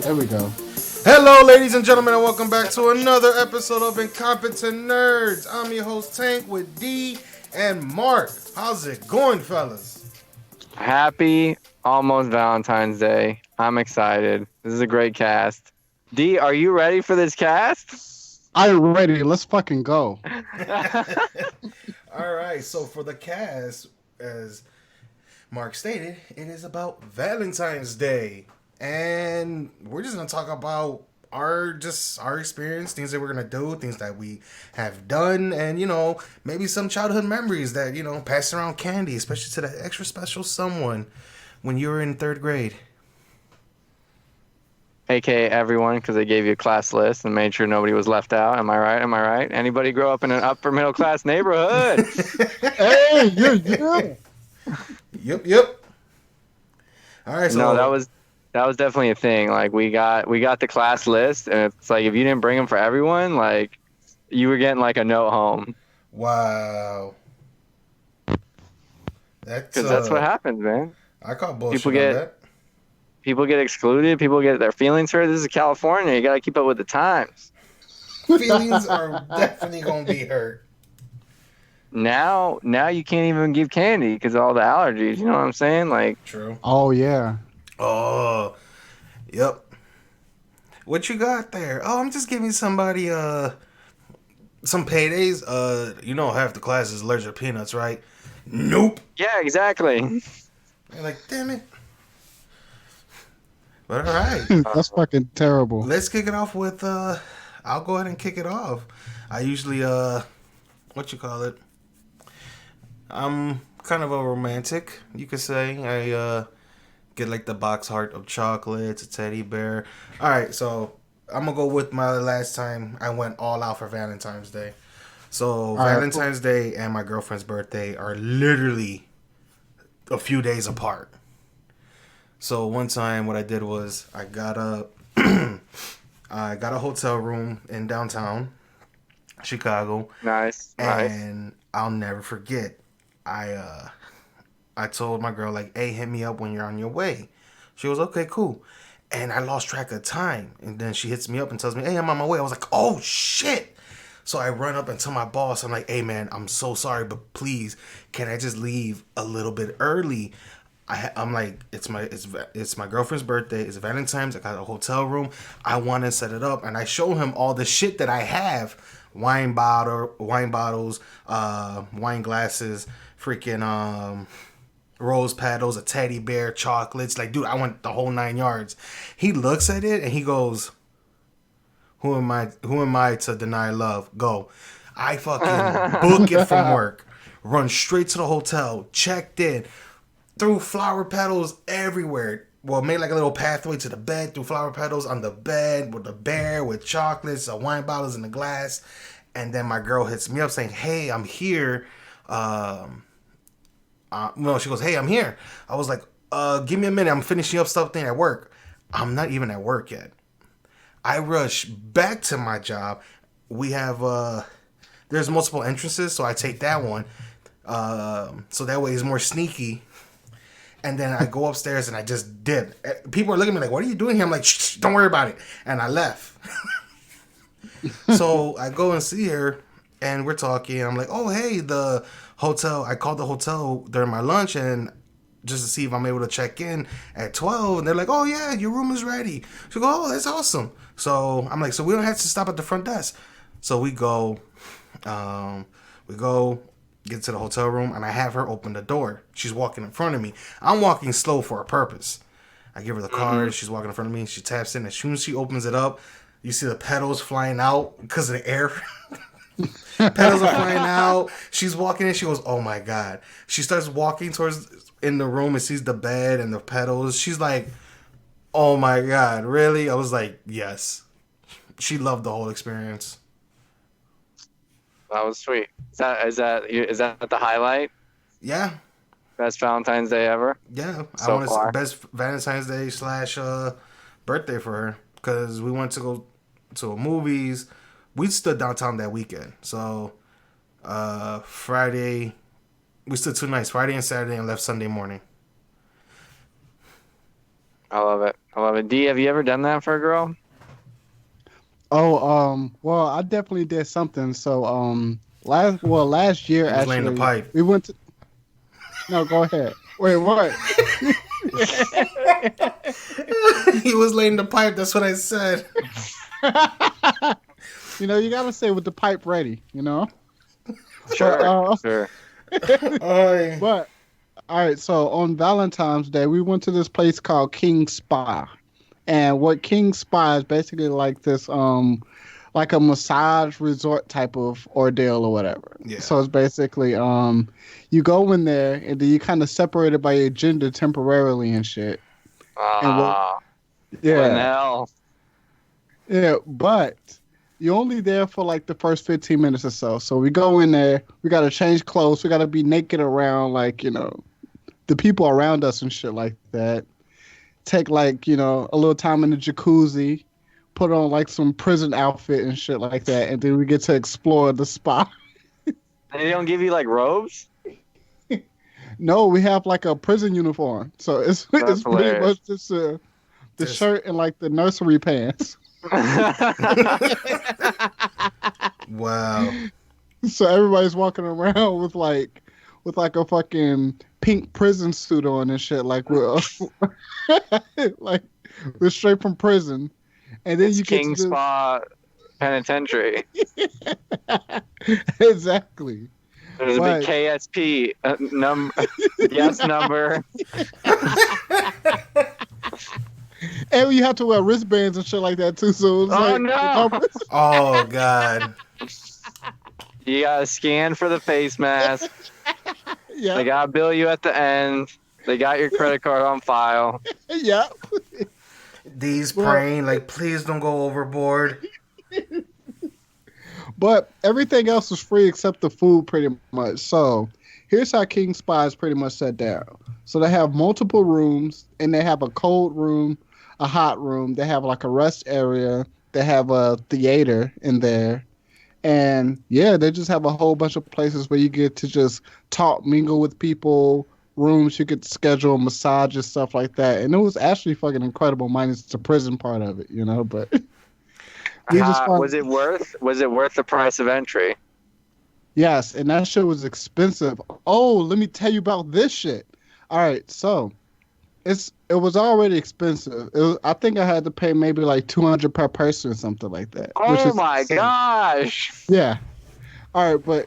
There we go. Hello, ladies and gentlemen, and welcome back to another episode of Incompetent Nerds. I'm your host, Tank, with D and Marc. How's it going, fellas? Happy almost Valentine's Day. I'm excited. This is a great cast. D, are you ready for this cast? I'm ready. Let's fucking go. All right, so for the cast, as Marc stated, it is about Valentine's Day. And we're just going to talk about our experience, things that we're going to do, things that we have done, and, maybe some childhood memories that, pass around candy, especially to that extra special someone when you were in third grade. AKA everyone, because they gave you a class list and made sure nobody was left out. Am I right? Anybody grow up in an upper middle class neighborhood? Hey, yeah. Yep. All right, so... No, that was definitely a thing. Like we got the class list, and it's like if you didn't bring them for everyone, like you were getting like a note home. Wow. Because that's what happens, man. I call bullshit on that. People get excluded. People get their feelings hurt. This is California. You got to keep up with the times. Feelings are definitely going to be hurt. Now you can't even give candy because of all the allergies. You know what I'm saying? Like, true. Oh, yeah. Oh, yep. What you got there? Oh, I'm just giving somebody some paydays. Half the class is allergic to peanuts, right? Nope. Yeah, exactly. You're like, damn it. But all right. That's fucking terrible. Let's kick it off with I'll go ahead and kick it off. I usually I'm kind of a romantic, you could say. I get like the box heart of chocolates, a teddy bear. All right, so I'm gonna go with my last time I went all out for Valentine's Day. So Valentine's Day and my girlfriend's birthday are literally a few days apart. So one time, what I did was I got a hotel room in downtown Chicago. Nice. And I'll never forget. I told my girl, like, hey, hit me up when you're on your way. She was, okay, cool. And I lost track of time. And then she hits me up and tells me, hey, I'm on my way. I was like, oh, shit. So I run up and tell my boss, I'm like, hey, man, I'm so sorry, but please, can I just leave a little bit early? I'm like, it's my girlfriend's birthday. It's Valentine's. I got a hotel room. I want to set it up. And I show him all the shit that I have. Wine bottles, wine glasses, freaking rose petals, a teddy bear, chocolates. Like, dude, I want the whole 9 yards. He looks at it and he goes, Who am I to deny love? Go. I fucking book it from work. Run straight to the hotel. Checked in. Threw flower petals everywhere. Well, made like a little pathway to the bed. Threw flower petals on the bed with the bear, with chocolates, wine bottles in the glass. And then my girl hits me up saying, hey, I'm here. She goes, hey, I'm here. I was like, give me a minute. I'm finishing up something at work. I'm not even at work yet. I rush back to my job. We have, there's multiple entrances, so I take that one. So that way it's more sneaky. And then I go upstairs and I just dip. People are looking at me like, what are you doing here? I'm like, shh, don't worry about it. And I left. So I go and see her and we're talking. I'm like, oh, hey, the hotel. I called the hotel during my lunch and just to see if I'm able to check in at 12. And they're like, oh, yeah, your room is ready. She goes, oh, that's awesome. So I'm like, so we don't have to stop at the front desk. So we go, get to the hotel room, and I have her open the door. She's walking in front of me. I'm walking slow for a purpose. I give her the card. She's walking in front of me. She taps in. As soon as she opens it up, you see the petals flying out because of the air. Petals are flying out. She's walking in. She goes, oh, my God. She starts walking towards in the room and sees the bed and the petals. She's like, oh, my God, really? I was like, yes. She loved the whole experience. That was sweet. Is that the highlight? Yeah. Best Valentine's Day ever? Yeah. So I want far. to best Valentine's Day / birthday for her because we went to go to movies. We stood downtown that weekend. So Friday We stayed 2 nights, Friday and Saturday, and left Sunday morning. I love it. I love it. D, have you ever done that for a girl? Oh, well, I definitely did something. So, last year He was laying the actually, pipe. we went to. No, go ahead. Wait, what? He was laying the pipe. That's what I said. You gotta say with the pipe ready. Sure, But, sure. Oh, but all right. So on Valentine's Day, we went to this place called King Spa, and what King Spa is basically like this, like a massage resort type of ordeal or whatever. Yeah. So it's basically, you go in there and then you kind of separated by your gender temporarily and shit. And What in Yeah, hell? yeah, but you're only there for like the first 15 minutes or so. So we go in there, we gotta change clothes, we gotta be naked around like, the people around us and shit like that. Take like, a little time in the jacuzzi, put on like some prison outfit and shit like that, and then we get to explore the spa. And they don't give you like robes? No, we have like a prison uniform. So it's pretty hilarious. much just the Just- shirt and like the nursery pants. wow. So everybody's walking around with like a fucking pink prison suit on and shit, like we're like we're straight from prison. And then It's you get King to do- Spa Penitentiary. Exactly. There's a Right. big KSP yes number. And you have to wear wristbands and shit like that too. So it's Oh, like, no. Oh God. You gotta scan for the face mask. Yeah, They gotta bill you at the end. They got your credit card on file. yeah. These Well- praying like, please don't go overboard. But everything else was free except the food, pretty much. So here's how King Spa is pretty much set down. So they have multiple rooms, and they have a cold room, a hot room. They have like a rest area. They have a theater in there. And yeah, they just have a whole bunch of places where you get to just talk, mingle with people, rooms you could schedule massages, stuff like that. And it was actually fucking incredible, minus the prison part of it, but we just found- Was it worth the price of entry? Yes, and that shit was expensive. Oh, let me tell you about this shit. All right, so it was already expensive. I think I had to pay maybe like $200 per person or something like that. which Oh is my insane. gosh. Yeah. All right,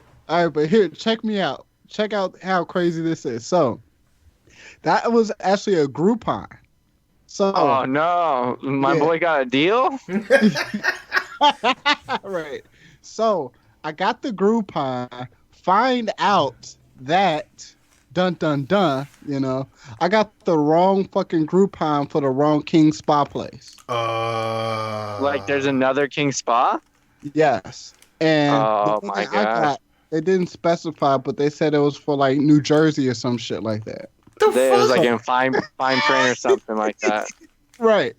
but here, check me out. Check out how crazy this is. So that was actually a Groupon. So Oh no. My Yeah. boy got a deal? right. So I got the Groupon. Find out that dun dun dun. I got the wrong fucking Groupon for the wrong King Spa place. Like there's another King Spa? Yes. And Oh the my thing I gosh. got, they didn't specify, but they said it was for like New Jersey or some shit like that. The It was fuck? like in fine print or something like that. Right.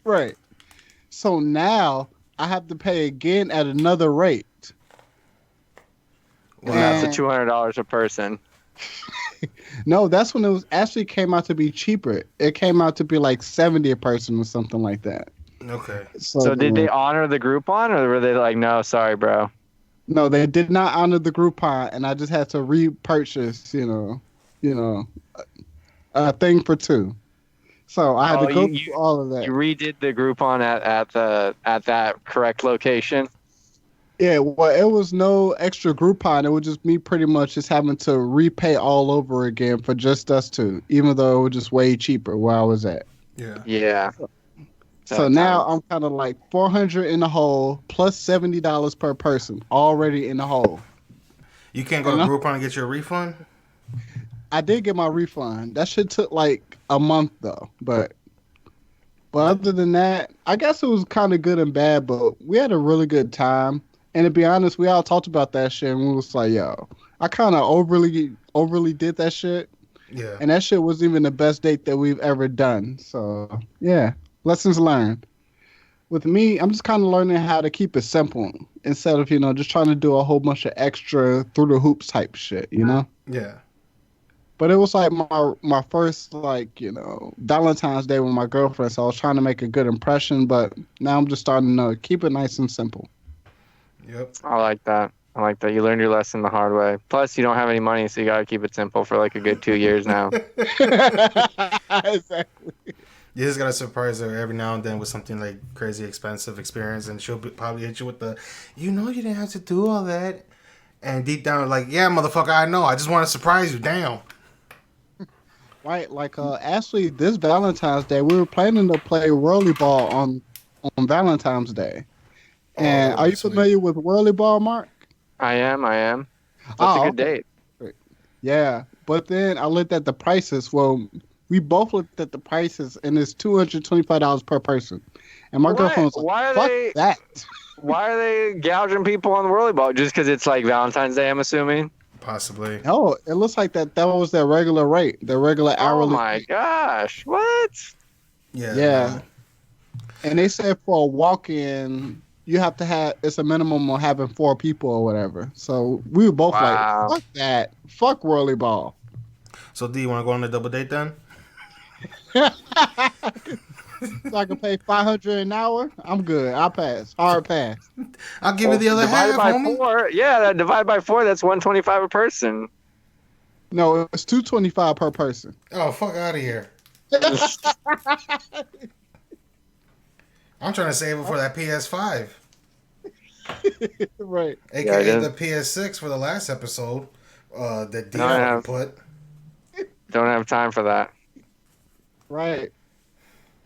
So now I have to pay again at another rate. And that's And- a $200 a person. No, that's when it was actually came out to be cheaper. It came out to be like 70 a person or something like that. Okay. So did they honor the Groupon, or were they like, no, sorry, bro? No, they did not honor the Groupon, and I just had to repurchase, a thing for two. So I had to go through all of that. You redid the Groupon at that correct location. Yeah, well, it was no extra Groupon. It was just me pretty much just having to repay all over again for just us two, even though it was just way cheaper where I was at. Yeah. Yeah. So now I'm kind of like 400 in the hole plus $70 per person already in the hole. You can't go to Groupon and get your refund? I did get my refund. That shit took like a month though, but other than that, I guess it was kind of good and bad. But we had a really good time, and to be honest, we all talked about that shit, and we was like, "Yo, I kind of overly did that shit." Yeah. And that shit wasn't even the best date that we've ever done. So, yeah, lessons learned. With me, I'm just kind of learning how to keep it simple instead of, just trying to do a whole bunch of extra through the hoops type shit, Yeah. But it was like my first like Valentine's Day with my girlfriend, so I was trying to make a good impression. But now I'm just starting to keep it nice and simple. Yep. I like that. I like that. You learned your lesson the hard way. Plus, you don't have any money, so you gotta keep it simple for like a good 2 years now. Exactly. You just gotta surprise her every now and then with something like crazy expensive experience, and she'll probably hit you with the, you didn't have to do all that, and deep down like, yeah, motherfucker, I know, I just want to surprise you. Damn. Right, like actually, this Valentine's Day we were planning to play whirly ball on Valentine's Day. Oh, that And would are be you sweet. familiar with whirly ball, Mark? I am. That's a Oh, good okay. date. Yeah, but then I looked at the prices. Well, we both looked at the prices, and it's $225 per person. And my girlfriend was like, Why are "Fuck they? that." Why are they gouging people on the whirly ball? Just because it's like Valentine's Day, I'm assuming. Possibly. No, it looks like that was their regular rate, their regular Oh hourly. my gosh! What? Yeah. Yeah, and they said for a walk-in, you have to have it's a minimum of having 4 people or whatever. So we were both like, Wow. "Fuck that, fuck whirly ball." So D, you want to go on a double date then? So I can pay 500 an hour. I'm good. I'll pass. Hard pass. I'll give you the other half, Divided by homie. 4. Yeah, that divided by 4. That's 125 a person. No, it's $225 per person. Oh, fuck out of here. I'm trying to save it for that PS5, Right. aka Yeah, the PS6 for the last episode that D No, I already have. put. Don't have time for that. Right.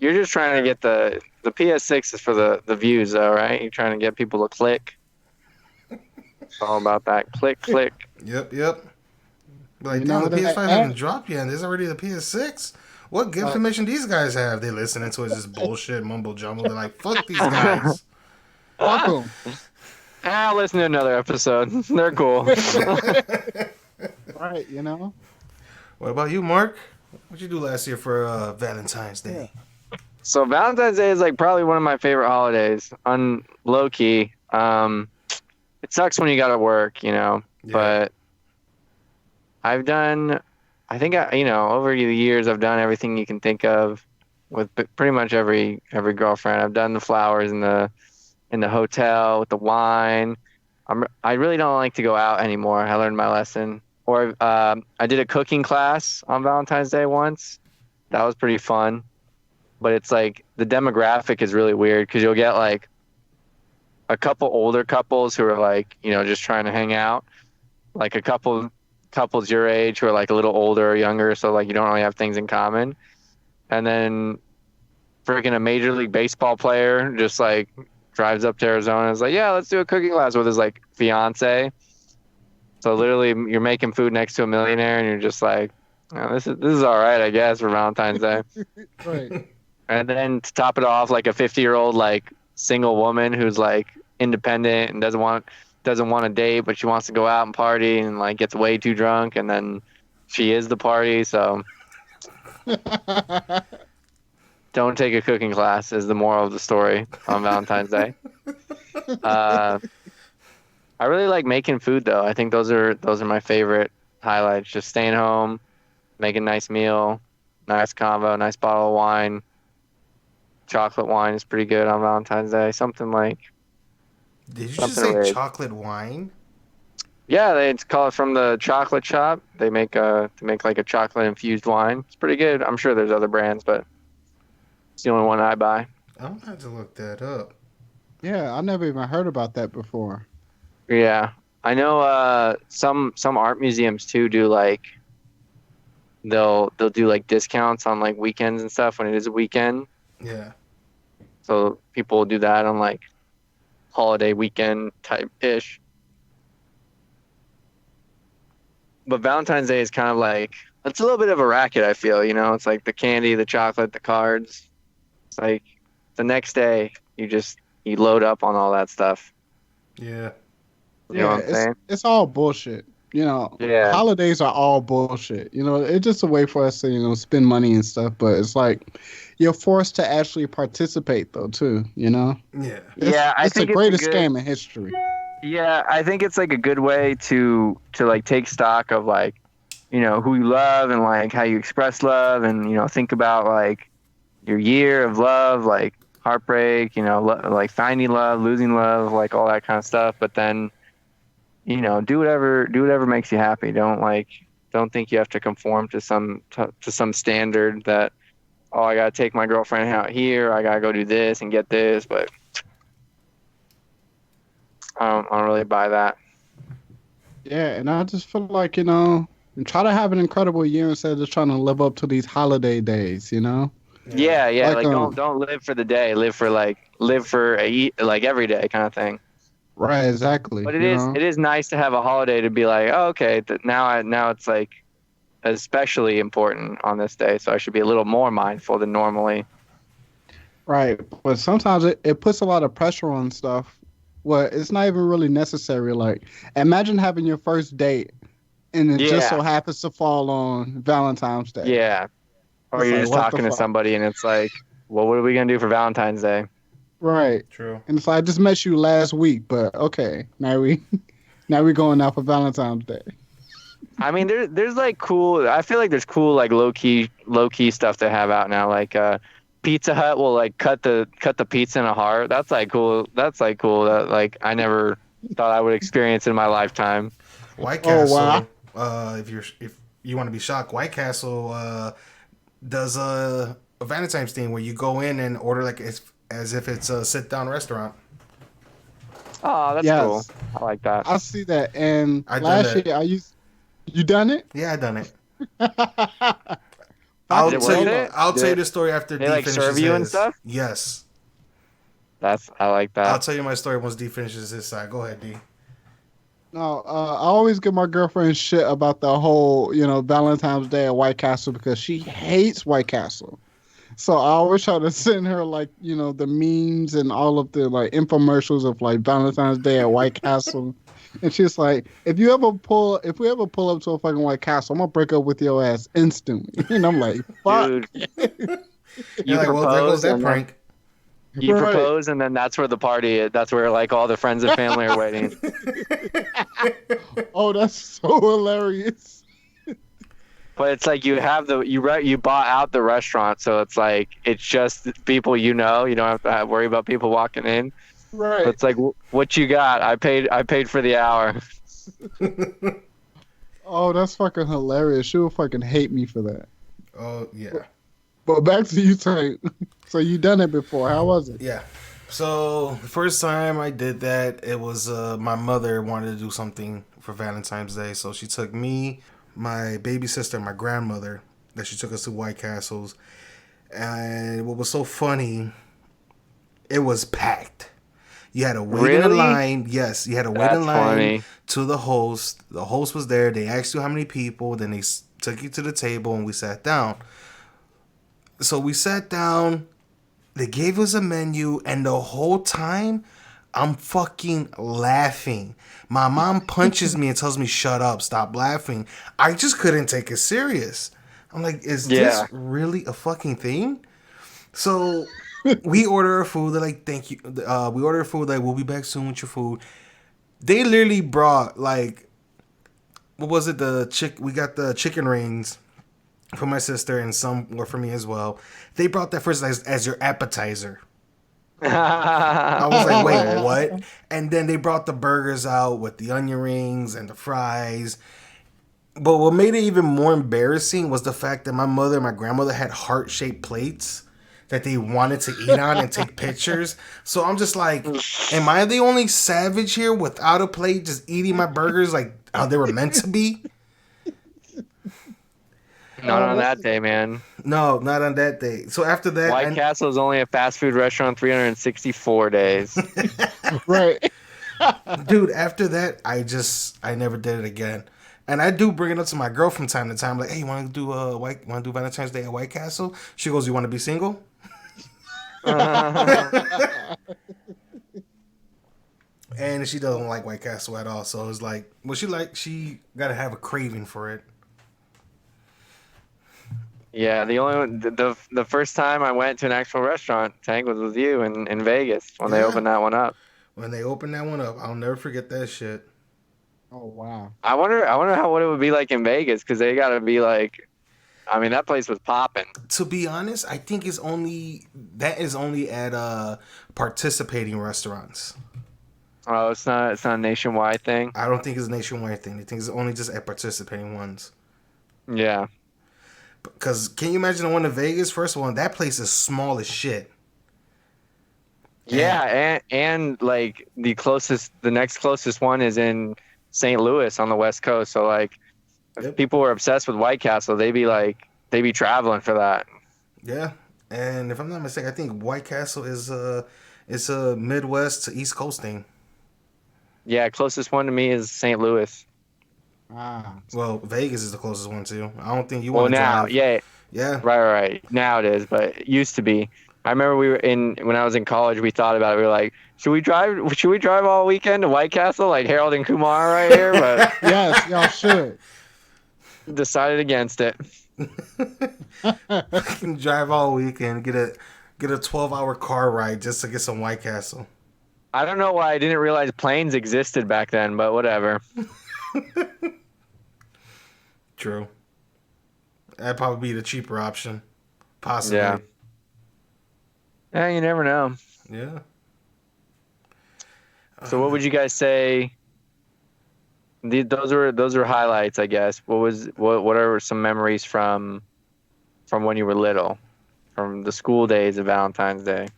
You're just trying to get the PS6 is for the views, though, right? You're trying to get people to click. It's all about that click. Yep. But like, You damn, know the that PS5 hasn't dropped yet. There's already the PS6. What good Right. information these guys have? They listening to is this bullshit mumble jumble. They're like, fuck these guys. Fuck 'em. I'll listen to another episode. They're cool. Right. What about you, Mark? What'd you do last year for Valentine's Day? So Valentine's Day is like probably one of my favorite holidays. On low key, it sucks when you gotta work, Yeah. But I've done, I think over the years I've done everything you can think of with pretty much every girlfriend. I've done the flowers in the hotel with the wine. I really don't like to go out anymore. I learned my lesson. Or I did a cooking class on Valentine's Day once. That was pretty fun. But it's like the demographic is really weird because you'll get like a couple older couples who are like, just trying to hang out. Like a couples your age who are like a little older or younger, so like you don't really have things in common. And then freaking a Major League Baseball player just like drives up to Arizona and is like, yeah, let's do a cooking class with his like fiance. So literally you're making food next to a millionaire and you're just like, oh, this is all right, I guess, for Valentine's Day. Right. And then to top it off, like a 50-year-old like single woman who's like independent and doesn't want a date, but she wants to go out and party and like gets way too drunk, and then she is the party. So don't take a cooking class is the moral of the story on Valentine's Day. I really like making food though. I think those are my favorite highlights. Just staying home, making a nice meal, nice combo, nice bottle of wine. Chocolate wine is pretty good on Valentine's Day. Something like. Did you just say weird. chocolate wine? Yeah, they call it from the chocolate shop. They make like a chocolate infused wine. It's pretty good. I'm sure there's other brands, but it's the only one I buy. I'm gonna have to look that up. Yeah, I never even heard about that before. Yeah, I know. Some art museums too do like. They'll do like discounts on like weekends and stuff when it is a weekend. Yeah. So people will do that on like holiday weekend type ish. But Valentine's Day is kind of like, it's a little bit of a racket, I feel, it's like the candy, the chocolate, the cards. It's like the next day you load up on all that stuff. Yeah. You know what I'm saying? It's all bullshit. Yeah. Holidays are all bullshit. It's just a way for us to, spend money and stuff. But it's like you're forced to actually participate, though, too. Yeah. I it's think the greatest scam in history. Yeah, I think it's like a good way to like take stock of like, who you love and like how you express love, and think about like your year of love, like heartbreak, like finding love, losing love, like all that kind of stuff. But then, do whatever makes you happy. Don't think you have to conform to some standard that, oh, I gotta take my girlfriend out here, I gotta go do this and get this. But I don't really buy that. Yeah, and I just feel like, and try to have an incredible year instead of just trying to live up to these holiday days, Yeah, Like, like don't live for the day, live for like every day kind of thing. right, exactly, But it is nice to have a holiday to be like, oh, okay, now it's like especially important on this day, so I should be a little more mindful than normally. Right. But sometimes it puts a lot of pressure on stuff where it's not even really necessary. Like, imagine having your first date and it just so Yeah, happens to fall on Valentine's Day. yeah. Or It's you're like, just what the talking to fuck? somebody and it's like, well, what are we gonna do for Valentine's Day? Right. True. And it's like, I just met you last week, but okay, now we going out for Valentine's Day. I mean, there's like cool. I feel like there's cool like low key stuff they have out now. Like Pizza Hut will like cut the pizza in a heart. That's like cool. That's like cool. That like I never thought I would experience in my lifetime. White Oh Castle. wow. If you want to be shocked, White Castle does a Valentine's thing where you go in and order like as if it's a sit down restaurant. Oh, that's cool. Yes. I like that. I see that. And I done last that. year you done it? Yeah, I done it. I'll Is it worth it? I'll tell you Did the story after they D like finishes serve you and his. stuff? Yes. I like I'll that. tell you my story once D finishes his side. Go ahead, D. No, I always give my girlfriend shit about the whole, Valentine's Day at White Castle because she hates White Castle. So I always try to send her like, the memes and all of the like infomercials of like Valentine's Day at White Castle. And she's like, if we ever pull up to a fucking White Castle, I'm gonna break up with your ass instantly. And I'm like, fuck. Dude, You're like, well, there goes that prank. You Right. propose, and then that's where the party is. That's where like all the friends and family are waiting. Oh, that's so hilarious. But it's like you bought out the restaurant, so it's like it's just people you know. You don't have to worry about people walking in. Right. It's like what you got. I paid for the hour. Oh, that's fucking hilarious. She'll fucking hate me for that. Oh yeah. But back to you, Tank. So you done it before. How was it? Yeah. So the first time I did that, it was my mother wanted to do something for Valentine's Day, so she took me, my baby sister, and my grandmother. That she took us to White Castles, and what was so funny, it was packed. You had to wait in a Really? line. Yes, you had to wait in That's line funny. to the host. The host was there. They asked you how many people. Then they took you to the table and we sat down. So we sat down. They gave us a menu, and the whole time, I'm fucking laughing. My mom punches me and tells me, "Shut up, stop laughing." I just couldn't take it serious. I'm like, is this Yeah. really a fucking thing? So we order our food. They're like, "Thank you." We order our food. Like, we'll be back soon with your food. They literally brought like, what was it? We got the chicken rings for my sister, and some were for me as well. They brought that first as your appetizer. I was like, wait, what? And then they brought the burgers out with the onion rings and the fries. But what made it even more embarrassing was the fact that my mother and my grandmother had heart-shaped plates that they wanted to eat on and take pictures. So I'm just like, am I the only savage here without a plate just eating my burgers like how they were meant to be? Not on that day, man. No, not on that day. So after that, White Castle is only a fast food restaurant 364 days. Right. dude, after that, I never did it again. And I do bring it up to my girl from time to time, like, hey, you want to do Valentine's Day at White Castle? She goes, you want to be single? And she doesn't like White Castle at all. So it's like, well, she got to have a craving for it. Yeah, the first time I went to an actual restaurant, Tank, was with you in Vegas when they Yeah. opened that one up. When they opened that one up, I'll never forget that shit. Oh wow. I wonder how what it would be like in Vegas because they got to be like. I mean, that place was popping. To be honest, I think it's only at participating restaurants. Oh, it's not a nationwide thing. I don't think it's a nationwide thing. I think it's only just at participating ones. Yeah. Because can you imagine the one in Vegas? First of all, that place is small as shit. Yeah, and like the next closest one is in St. Louis on the West Coast. So like, if people were obsessed with White Castle, they'd be traveling for that. Yeah, and if I'm not mistaken, I think White Castle is a Midwest to East Coast thing. Yeah, closest one to me is St. Louis. Ah. Well, Vegas is the closest one too. I don't think you Well, want to now, drive. yeah, Yeah. right. Now it is, but it used to be. I remember when I was in college, we thought about it. We were like, should we drive all weekend to White Castle, like Harold and Kumar right here? But Yes, y'all should. decided against it. Can drive all weekend, get a 12-hour car ride just to get some White Castle. I don't know why I didn't realize planes existed back then, but whatever. True. That'd probably be the cheaper option. Possibly. Yeah. Yeah, you never know. Yeah. So what would you guys say? Those were highlights, I guess. What are some memories from when you were little, from the school days of Valentine's Day?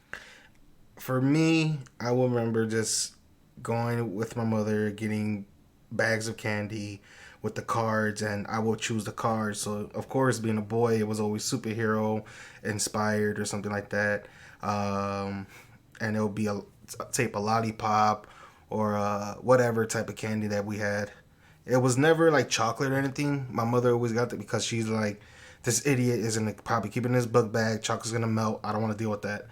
For me, I will remember just going with my mother, getting bags of candy with the cards, and I will choose the cards. So, of course, being a boy, it was always superhero inspired or something like that. And it would be a lollipop or whatever type of candy that we had. It was never like chocolate or anything. My mother always got that because she's like, this idiot is gonna probably keep it in his book bag. Chocolate's gonna melt. I don't want to deal with that.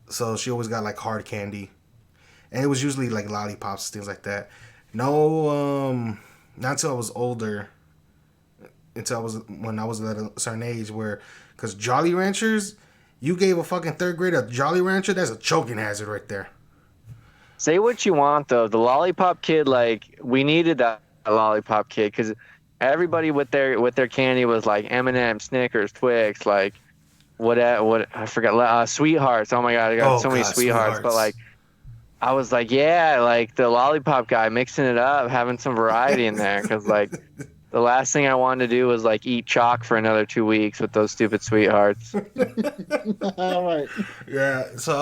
So she always got like hard candy, and it was usually like lollipops, things like that. No, not until I was older. When I was at a certain age, because Jolly Ranchers, you gave a fucking third grader a Jolly Rancher, that's a choking hazard right there. Say what you want though, the lollipop kid, like we needed that lollipop kid because everybody with their candy was like M&M, Snickers, Twix, like what I forgot, Sweethearts. Oh my god, I got so many Sweethearts, but like I was like, yeah, like the lollipop guy mixing it up, having some variety in there because like the last thing I wanted to do was like eat chalk for another 2 weeks with those stupid Sweethearts. All right. Yeah, so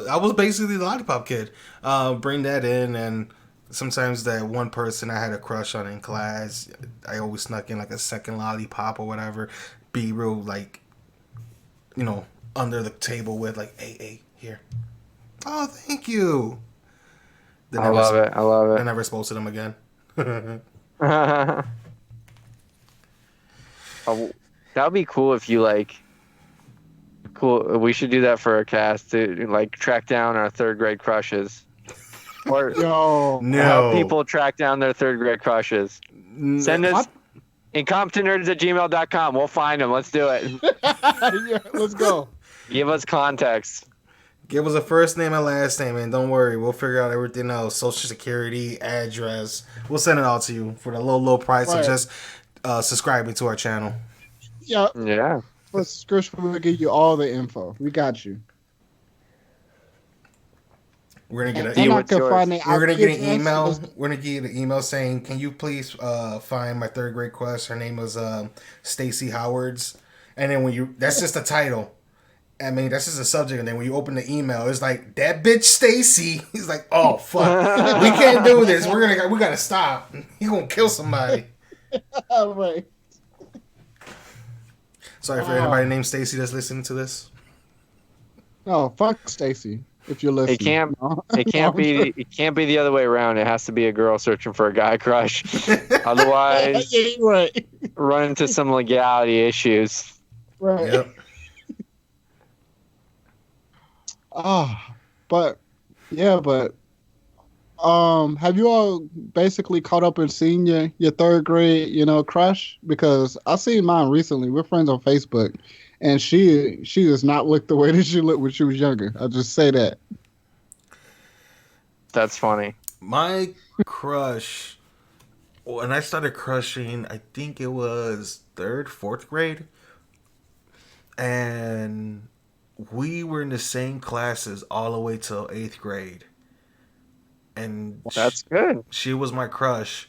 I was basically the lollipop kid. Bring that in, and sometimes that one person I had a crush on in class, I always snuck in like a second lollipop or whatever. Be real like, under the table with like, hey, here. Oh, thank you. I love it. I never spoke to them again. Oh, that would be cool if you cool. We should do that for a cast to like track down our third grade crushes, or help people track down their third grade crushes. Send us incompetentnerds@gmail.com. We'll find them. Let's do it. Yeah, let's go. Give us context. Give us a first name and last name, and don't worry, we'll figure out everything else. Social security, address. We'll send it all to you for the low price of just subscribing to our channel. Yeah. For subscription, we'll give you all the info. We got you. We're gonna get an email. We're gonna get an email saying, "Can you please find my third grade crush? Her name was Stacy Howards." And then that's just the title. I mean, that's just a subject, and then when you open the email, it's like that bitch Stacy. He's like, "Oh fuck, we can't do this. We gotta stop. He gonna kill somebody." Right. Sorry for anybody named Stacy that's listening to this. No, fuck Stacy. If you're listening, it can't be the other way around. It has to be a girl searching for a guy crush. Otherwise, right. Run into some legality issues. Right. Yep. But have you all basically caught up and seen your third grade, crush? Because I seen mine recently. We're friends on Facebook, and she does not look the way that she looked when she was younger. I'll just say that. That's funny. My crush when I started crushing, I think it was third, fourth grade, and we were in the same classes all the way till eighth grade, and That's good. she was my crush.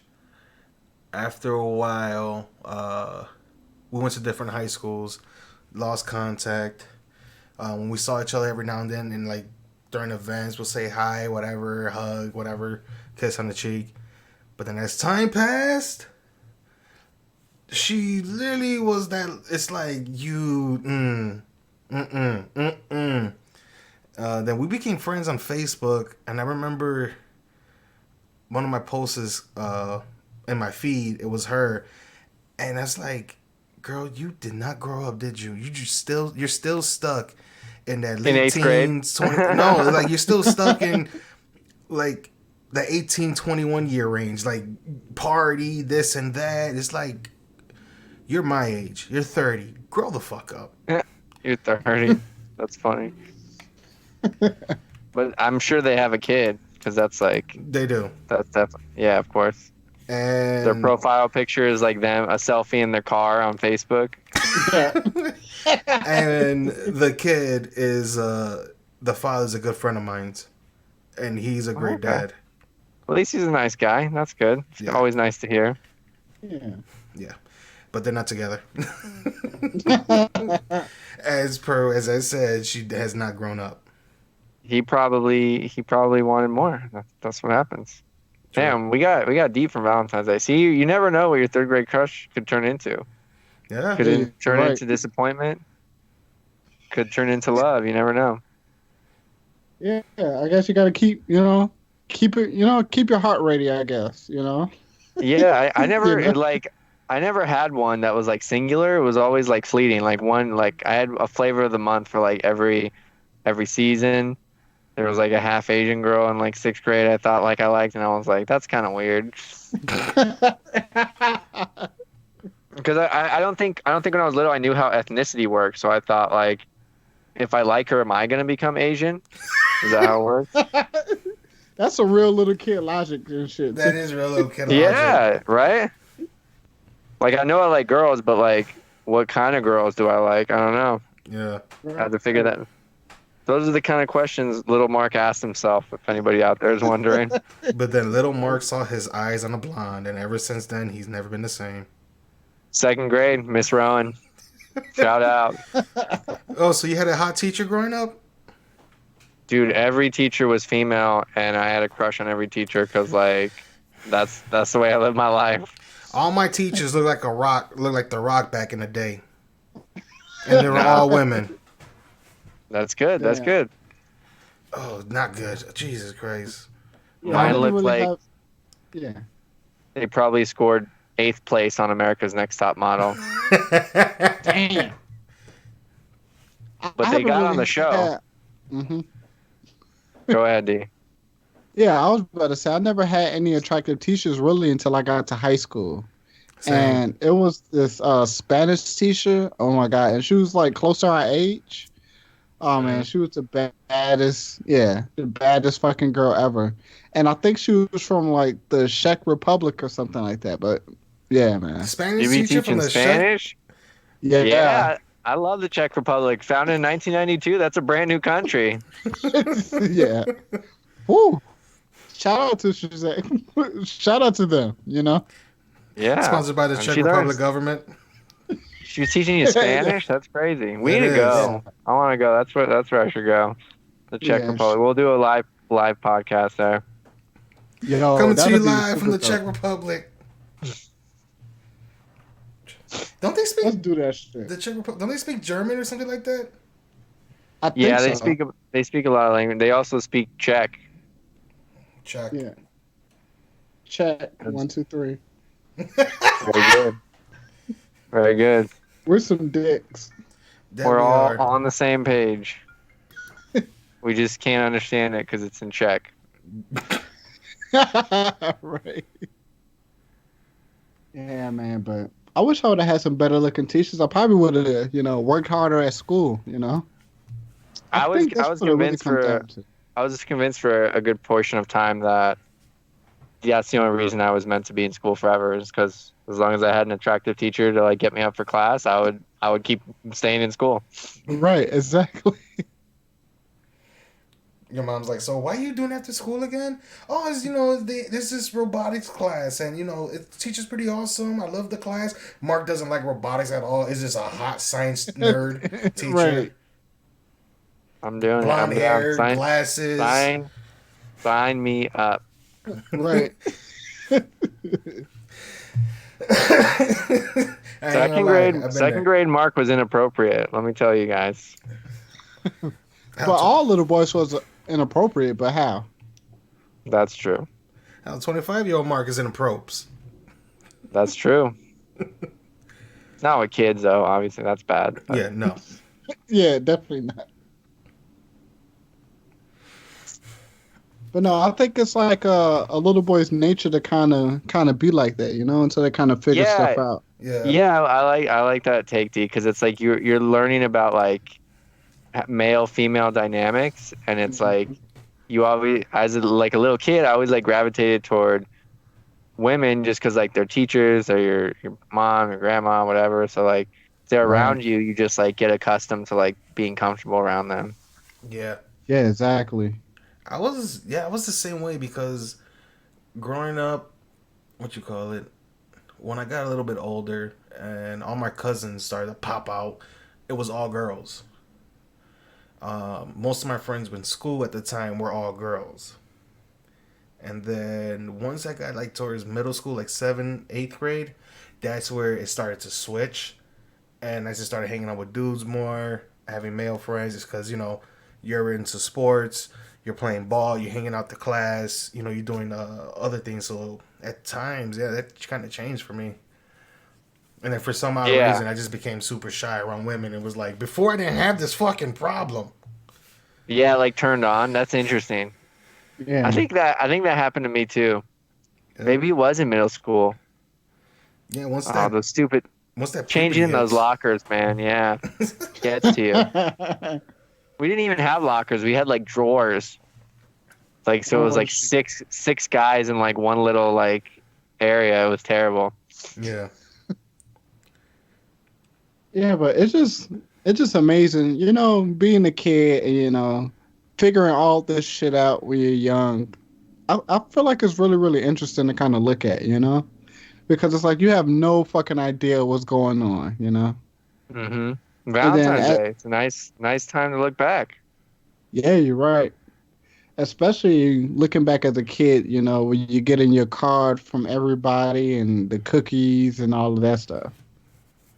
After a while, we went to different high schools, lost contact. When we saw each other every now and then, and like during events, we'll say hi, whatever, hug, whatever, kiss on the cheek. But then as time passed, she literally was that. It's like you, then we became friends on Facebook, and I remember one of my posts in my feed. It was her, and I was like, "Girl, you did not grow up, did you? You're still stuck in that late eighth grade? teens, 20, no, like you're still stuck in like the 18-21 year range, like party, this and that. It's like you're my age. You're 30. Grow the fuck up." You're 30. That's funny. But I'm sure they have a kid because that's like They do. that's definitely yeah, of course. And Their profile picture is like them, a selfie in their car on Facebook. and the kid is the father's a good friend of mine, and he's a great Okay. dad. At least he's a nice guy. That's good. It's Yeah. always nice to hear. Yeah, but they're not together. As I said, she has not grown up. He probably wanted more. That's what happens. True. Damn, we got deep from Valentine's Day. See, you never know what your third grade crush could turn into. Yeah. Could it turn right. into disappointment? Could turn into love. You never know. Yeah, I guess you got to keep your heart ready. I guess Yeah, I never You know? I never had one that was like singular. It was always like fleeting. Like one, like I had a flavor of the month for like every season. There was like a half Asian girl in like sixth grade I thought like I liked, and I was like, that's kind of weird. Because I don't think when I was little I knew how ethnicity works. So I thought like, if I like her, am I gonna become Asian? Is that how it works? That's a real little kid logic and shit. That is real little kid. Yeah, right. Like I know I like girls, but like, what kind of girls do I like? I don't know. Yeah. I had to figure that. Those are the kind of questions little Mark asked himself, if anybody out there is wondering. But then little Mark saw his eyes on a blonde, and ever since then, he's never been the same. Second grade, Miss Rowan. Shout out. Oh, so you had a hot teacher growing up? Dude, every teacher was female, and I had a crush on every teacher because, like, that's the way I live my life. All my teachers look like The Rock back in the day. And they were all women. That's good. That's Yeah. good. Oh, not good. Jesus Christ. Yeah, Mine I didn't looked really like have- yeah. they probably scored 8th place on America's Next Top Model. Damn. But they got on the show. Mm-hmm. Go ahead, D. Yeah, I was about to say I never had any attractive teachers really until I got to high school. Same. And it was this Spanish teacher. Oh my god! And she was like close to our age. Oh man, she was the baddest fucking girl ever. And I think she was from like the Czech Republic or something like that. But yeah, man. Spanish You be teacher from teaching the Spanish? Yeah, Yeah. I love the Czech Republic. Founded in 1992. That's a brand new country. yeah. Woo! Shout out to shout out to them. Yeah. Sponsored by the And Czech she Republic learns. government. She was teaching you Spanish? That's crazy. We It need to is. go. I want to go. That's where I should go. The Czech Yeah, Republic. We'll do a live podcast there. Coming to that'd you be live from the super Czech dope. Republic. Don't they Let's speak do that shit. the Czech Republic? Don't they speak German or something like that? I think Yeah, so. they speak a lot of language. They also speak Czech. Czech. Yeah. Check 1, 2, 3. Very good. Very good. We're some dicks. That We're we all are. on the same page. We just can't understand it because it's in Czech. Right. Yeah, man, but I wish I would have had some better looking teachers. I probably would have, worked harder at school, I was think that's convinced what it really comes for down to. I was just convinced for a good portion of time that that's the only reason I was meant to be in school forever, is because as long as I had an attractive teacher to like get me up for class, I would keep staying in school. Right, exactly. Your mom's like, so why are you doing after school again? Oh, it's, there's this robotics class, and it teacher's pretty awesome. I love the class. Mark doesn't like robotics at all. Is just a hot science nerd teacher. Right, I'm doing it. Blonde I'm hair, glasses. sign me up. right. I ain't gonna Second lie, grade, I've been second there. grade Mark was inappropriate. Let me tell you guys. But all little boys was inappropriate, but how? That's true. How 25-year-old Mark is in the probes. That's true. Not with kids though. Obviously, that's bad. But Yeah, no. Yeah, definitely not. But no, I think it's like a little boy's nature to kind of be like that, until they kind of figure stuff yeah, out. Yeah. yeah. I like that take, D, because it's like you're learning about like male female dynamics, and it's like you always, as like a little kid, I always like gravitated toward women just because like they're teachers or your mom, your grandma, whatever. So like if they're Right. around you, you just like get accustomed to like being comfortable around them. Yeah. Yeah, exactly. I was the same way because growing up, what you call it, when I got a little bit older and all my cousins started to pop out, it was all girls. Most of my friends in school at the time were all girls. And then once I got like towards middle school, like 7th, 8th grade, that's where it started to switch. And I just started hanging out with dudes more, having male friends, just because, you're into sports, you're playing ball, you're hanging out the class, you're doing other things. So at times, yeah, that kind of changed for me. And then for some odd Yeah, reason, I just became super shy around women. It was like, before I didn't have this fucking problem. yeah, like turned on. That's interesting. I Yeah. think that I think that happened to me too. Yeah, Maybe it was in middle school. yeah Oh, those stupid once that puberty changing in those hits. lockers, man. Yeah, gets to you. We didn't even have lockers. We had like drawers. Like so, it was Oh, like six guys in like one little like area. It was terrible. Yeah. yeah, but it's just amazing, being a kid and figuring all this shit out when you're young. I feel like it's really, really interesting to kind of look at, because it's like you have no fucking idea what's going on. hmm And then, Valentine's Day. It's a nice time to look back. yeah, you're right. Especially looking back as a kid, when you get in your card from everybody and the cookies and all of that stuff.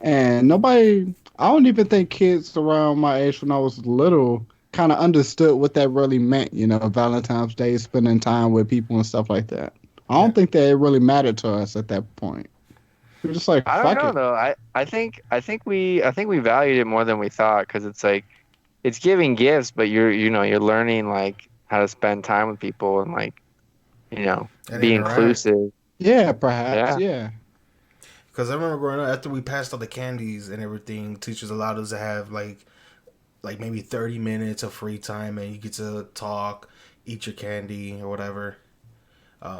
And I don't even think kids around my age when I was little kind of understood what that really meant, Valentine's Day, spending time with people and stuff like that. I Yeah. don't think that it really mattered to us at that point. We were just like, I don't fuck know it. though. I think we valued it more than we thought, because it's like it's giving gifts, but you're learning like how to spend time with people and like And be interact. inclusive. Yeah, perhaps. Yeah. Yeah. Because I remember growing up, after we passed all the candies and everything, teachers allowed us to have like maybe 30 minutes of free time, and you get to talk, eat your candy or whatever.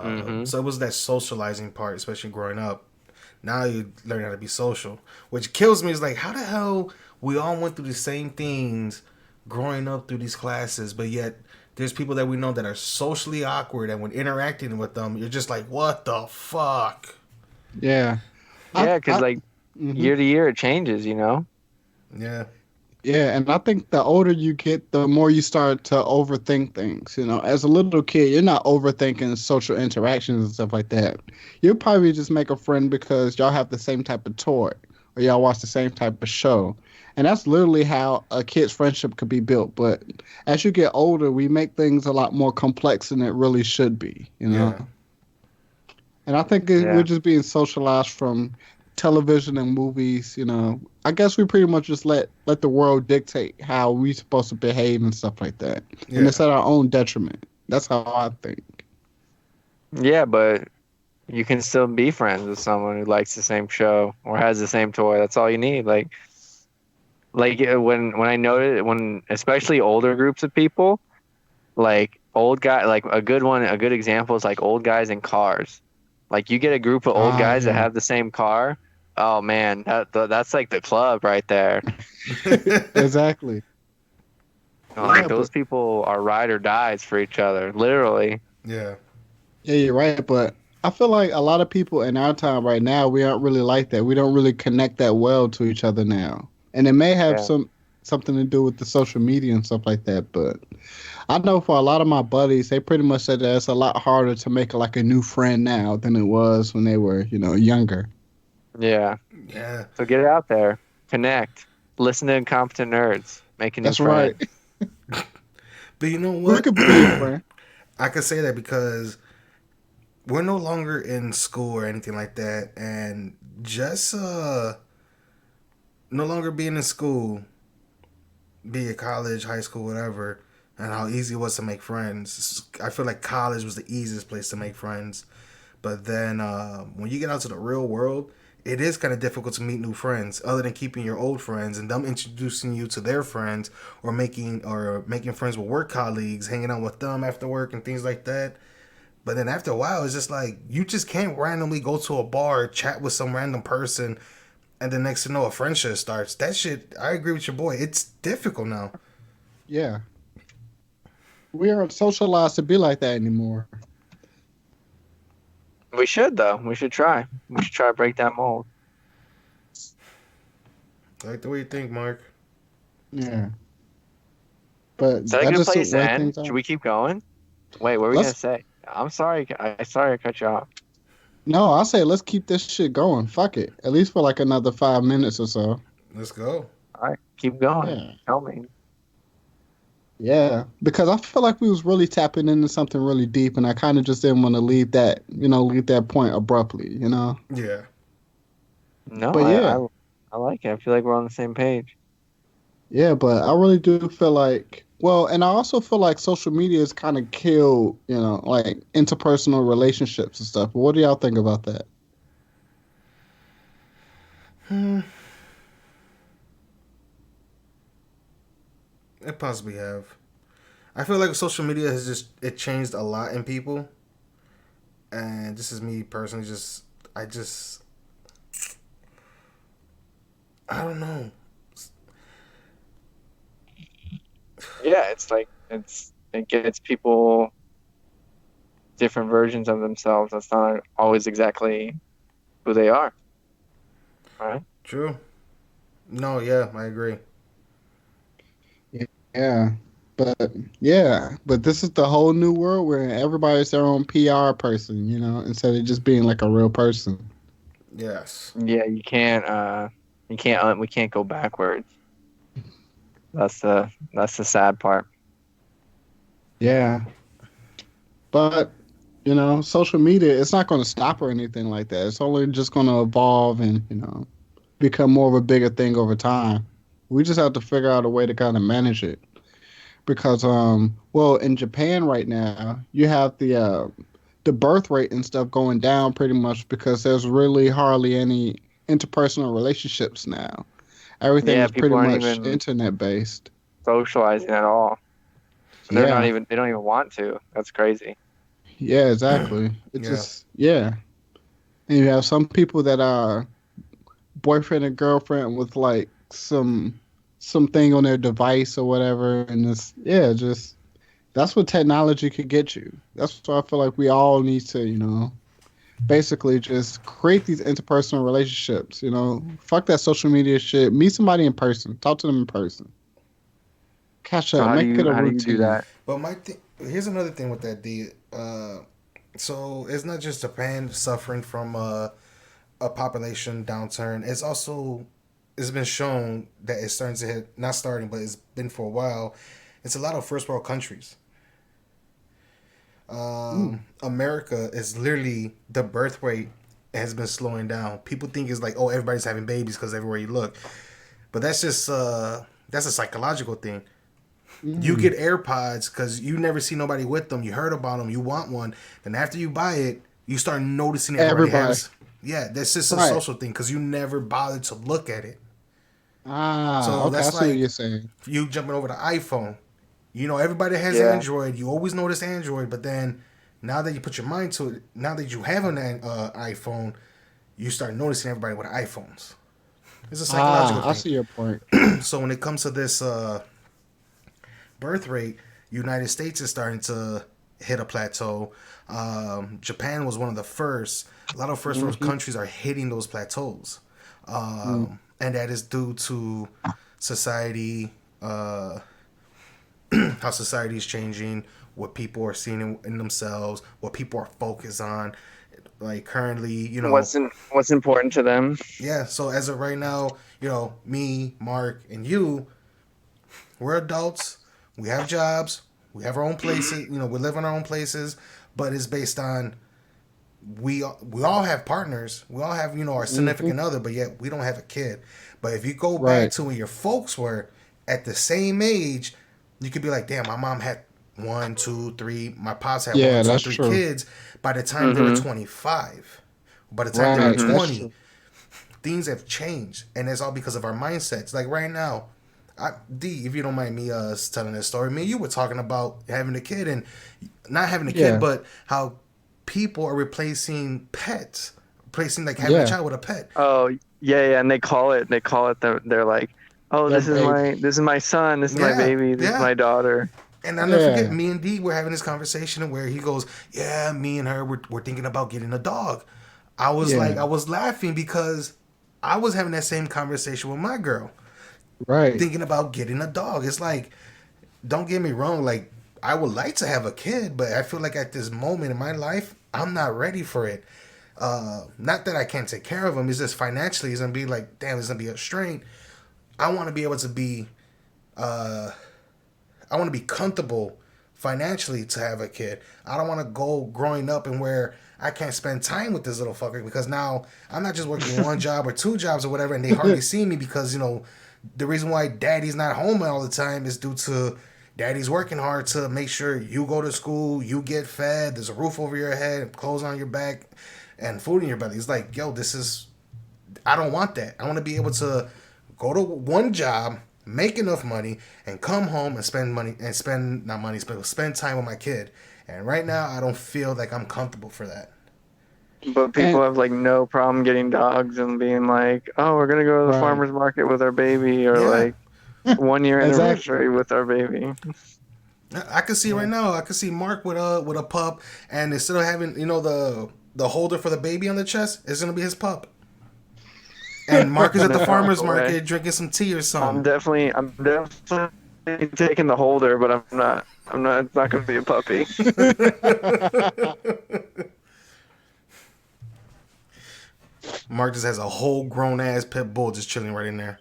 hmm So it was that socializing part, especially growing up. Now you learn how to be social, which kills me. Is like, how the hell we all went through the same things growing up through these classes, but yet there's people that we know that are socially awkward, and when interacting with them, you're just like, what the fuck? Yeah. I, Yeah, because I, like mhm. year to year it changes. Yeah, Yeah, and I think the older you get, the more you start to overthink things. As a little kid, you're not overthinking social interactions and stuff like that. You'll probably just make a friend because y'all have the same type of toy or y'all watch the same type of show. And that's literally how a kid's friendship could be built. But as you get older, we make things a lot more complex than it really should be. yeah, And I think we're Yeah. just being socialized from television and movies. I guess we pretty much just let the world dictate how we supposed to behave and stuff like that. And it's yeah, at our own detriment. That's how I think. Yeah, but you can still be friends with someone who likes the same show or has the same toy. That's all you need. Like when I noted when especially older groups of people, like old guy, like a good one, a good example is like old guys in cars. Like you get a group of old Ah, guys that yeah. have the same car. Oh man, that's like the club right there. Exactly. Like Yeah, those but people are ride or dies for each other, literally. Yeah. yeah, you're right. But I feel like a lot of people in our time right now, we aren't really like that. We don't really connect that well to each other now, and it may have Yeah. something to do with the social media and stuff like that. But I know for a lot of my buddies, they pretty much said that it's a lot harder to make like a new friend now than it was when they were, younger. Yeah. Yeah. So get it out there, connect, listen to incompetent nerds, make a new That's right. friend. But you know We what? could be your friend. I could say that because we're no longer in school or anything like that, and just no longer being in school, be it college, high school, whatever, and how easy it was to make friends. I feel like college was the easiest place to make friends, but then when you get out to the real world, it is kind of difficult to meet new friends, other than keeping your old friends and them introducing you to their friends, or making friends with work colleagues, hanging out with them after work and things like that. But then after a while, it's just like you just can't randomly go to a bar, chat with some random person, and the next to know a friendship starts. That shit, I agree with your boy. It's difficult now. Yeah. We aren't socialized to be like that anymore. We should though. We should try. We should try to break that mold. I like the way you think, Mark. Yeah. But Is that a that's good just the place to way end? things Should are. we keep going? Wait, what were we gonna Let's say? I'm sorry. Sorry I cut you off. No, I say let's keep this shit going. Fuck it. At least for like another 5 minutes or so. Let's go. All right, keep going. Yeah. Tell me. Yeah. Because I feel like we was really tapping into something really deep and I kind of just didn't want to leave that point abruptly. No, But yeah. I like it. I feel like we're on the same page. Yeah, but I really do feel like, well, and I also feel like social media has kind of killed, like interpersonal relationships and stuff. What do y'all think about that? Hmm. It possibly have. I feel like social media has it changed a lot in people, and this is me personally. I don't know. Yeah, it's like it gets people different versions of themselves. That's not always exactly who they are. Right? True. No, yeah, I agree. Yeah. But this is the whole new world where everybody's their own PR person, instead of just being like a real person. Yes. Yeah, we can't go backwards. That's the sad part. Yeah. But, social media, it's not going to stop or anything like that. It's only just going to evolve and, become more of a bigger thing over time. We just have to figure out a way to kind of manage it. Because, well, in Japan right now, you have the birth rate and stuff going down pretty much because there's really hardly any interpersonal relationships now. Everything Yeah, is pretty people aren't much even internet based. socializing at all. And Yeah. they don't even want to. That's crazy. Yeah, exactly. It's Yeah. just, yeah. And you have some people that are boyfriend and girlfriend with like something on their device or whatever, and it's just that's what technology could get you. That's why I feel like we all need to, basically just create these interpersonal relationships. Fuck that social media shit. Meet somebody in person. Talk to them in person. Catch So up. Make it a how do you do routine. that? But here's another thing with that, D. So it's not just Japan suffering from a population downturn. It's been shown that it's starting to hit, not starting, but it's been for a while. It's a lot of first world countries. America is literally, the birth rate has been slowing down. People think it's like, oh, everybody's having babies because everywhere you look, but that's just that's a psychological thing. You get AirPods because you never see nobody with them. You heard about them. You want one. Then after you buy it, you start noticing everybody Everybody. has. Yeah, that's just a Right. social thing because you never bothered to look at it. Ah, So okay. I that's see what like you're saying. you jumping over the iPhone. You know, everybody has Yeah. Android. You always notice Android, but then now that you put your mind to it, now that you have an iPhone, you start noticing everybody with iPhones. It's a psychological I thing. see your point. So when it comes to this birth rate, United States is starting to hit a plateau. Japan was one of the first. A lot of first world countries are hitting those plateaus, and that is due to society, how society is changing, what people are seeing in themselves, what people are focused on. Like currently, you know, What's important to them? yeah. So as of right now, you know, me, Mark, and you, we're adults. We have jobs. We have our own places. You know, we live in our own places. But it's based on we all have partners. We all have, you know, our significant other. But yet we don't have a kid. But if you go back Right. to when your folks were at the same age, you could be like, damn, my mom had 1, 2, 3. My pops had Yeah, 1, 2, that's 3 true. kids. By the time they were 25, by the time they were Right. That's 20, true. things have changed, and it's all because of our mindsets. Like right now, D, if you don't mind me telling this story, me and you were talking about having a kid and not having a kid, Yeah. but how people are replacing pets, replacing like having a Yeah. child with a pet. Oh, yeah, and they call it they're like, oh, Their this is my son, this is my Yeah, baby, this is yeah. my daughter. And I'll never forget, Yeah. me and D were having this conversation where he goes, yeah, me and her, we're thinking about getting a dog. I was like, Yeah. I was laughing because I was having that same conversation with my girl, Right. thinking about getting a dog. It's like, don't get me wrong, like, I would like to have a kid, but I feel like at this moment in my life, I'm not ready for it. Not that I can't take care of him, it's just financially, it's gonna be like, damn, it's gonna be a strain. I want to be able to be, I want to be comfortable financially to have a kid. I don't want to go growing up and where I can't spend time with this little fucker because now I'm not just working one job or two jobs or whatever, and they hardly see me because, you know, the reason why daddy's not home all the time is due to daddy's working hard to make sure you go to school, you get fed, there's a roof over your head, clothes on your back, and food in your belly. It's like, yo, I don't want that. I want to be able to go to one job, make enough money, and come home and spend time with my kid. And right now, I don't feel like I'm comfortable for that. But people And have like no problem getting dogs and being like, oh, we're gonna go to the right. farmer's market with our baby, or Yeah, like 1 year Exactly. anniversary with our baby. I can see right now. I can see Mark with a pup, and instead of having, you know, the holder for the baby on the chest, it's gonna be his pup. And Mark is at the No farmer's way. market drinking some tea or I'm something. definitely taking the holder, but I'm not. It's not gonna be a puppy. Mark just has a whole grown ass pit bull just chilling right in there.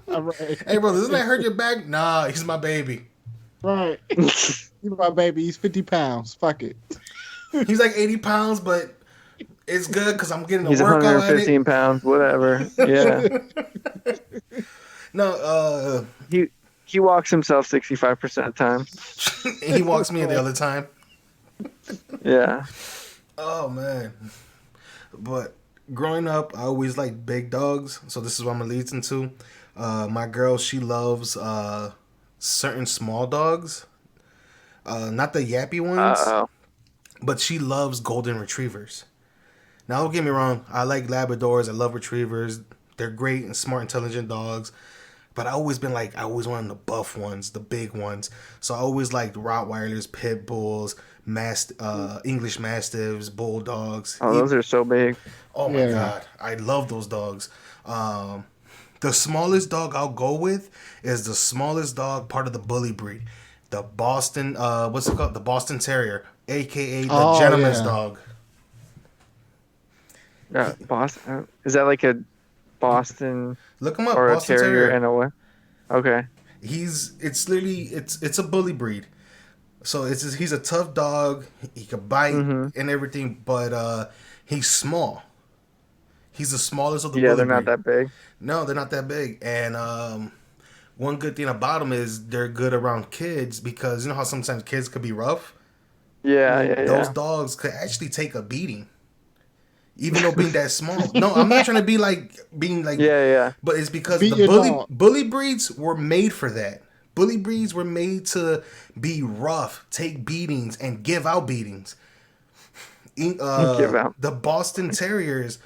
Right. Hey, bro, doesn't that hurt your back? Nah, he's my baby. Right. He's my baby. He's 50 pounds. Fuck it. He's like 80 pounds, but it's good because I'm getting a He's workout at 115 it. pounds, whatever. Yeah, No, he walks himself 65% of the time. he walks me the other time. Yeah. Oh man. But growing up, I always liked big dogs, so this is what I'm gonna lead into. My girl, she loves certain small dogs, not the yappy ones, Uh-oh. but she loves golden retrievers. Now, don't get me wrong, I like Labradors, I love retrievers. They're great and smart, intelligent dogs. But I always been like, I always wanted the buff ones, the big ones. So I always liked Rottweilers, Pit Bulls, English Mastiffs, Bulldogs. Oh, those are so big. Oh my Yeah. God, I love those dogs. The smallest dog I'll go with is the smallest dog part of the bully breed, the Boston. What's it called? The Boston Terrier, aka the Oh, gentleman's yeah. dog. Yeah, Boston. Is that like a Boston Look him up, or a Boston terrier Terrier. and a what? Okay. It's a bully breed. So he's a tough dog. He could bite and everything, but he's small. He's the smallest of the Yeah, bully they're breed. not that big. No, they're not that big. And one good thing about them is they're good around kids because you know how sometimes kids could be rough? Yeah. Those dogs could actually take a beating. Even though being that small. No, I'm not trying to be like being like Yeah. but it's because Beat the your dog. bully breeds were made for that. Bully breeds were made to be rough, take beatings, and give out beatings. Give out. The Boston Terriers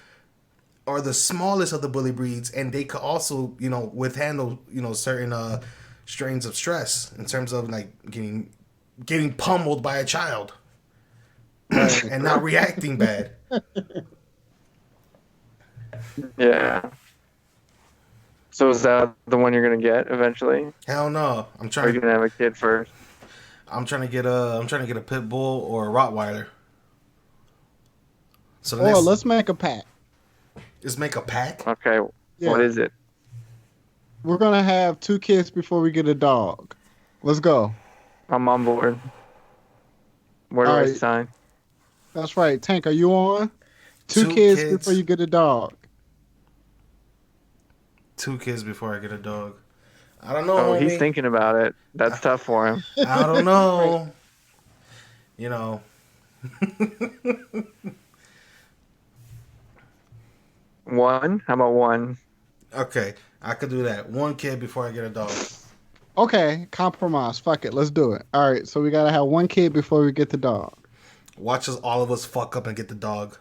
are the smallest of the bully breeds, and they could also, withhandle, certain strains of stress in terms of like getting pummeled by a child and not reacting bad. Yeah. So is that the one you're gonna get eventually? Hell no, Or are you gonna have a kid first? I'm trying to get a pit bull or a Rottweiler. So let's make a pact. Let's make a pack. Okay. Yeah. What is it? We're gonna have 2 kids before we get a dog. Let's go. I'm on board. Where do I sign? That's right. Tank, are you on? 2 kids before you get a dog. 2 kids before I get a dog. I don't know. Oh, he's thinking about it. That's tough for him. I don't know. One? How about one? Okay, I could do that. 1 kid before I get a dog. Okay, compromise. Fuck it. Let's do it. All right, so we gotta have 1 kid before we get the dog. Watch all of us fuck up and get the dog.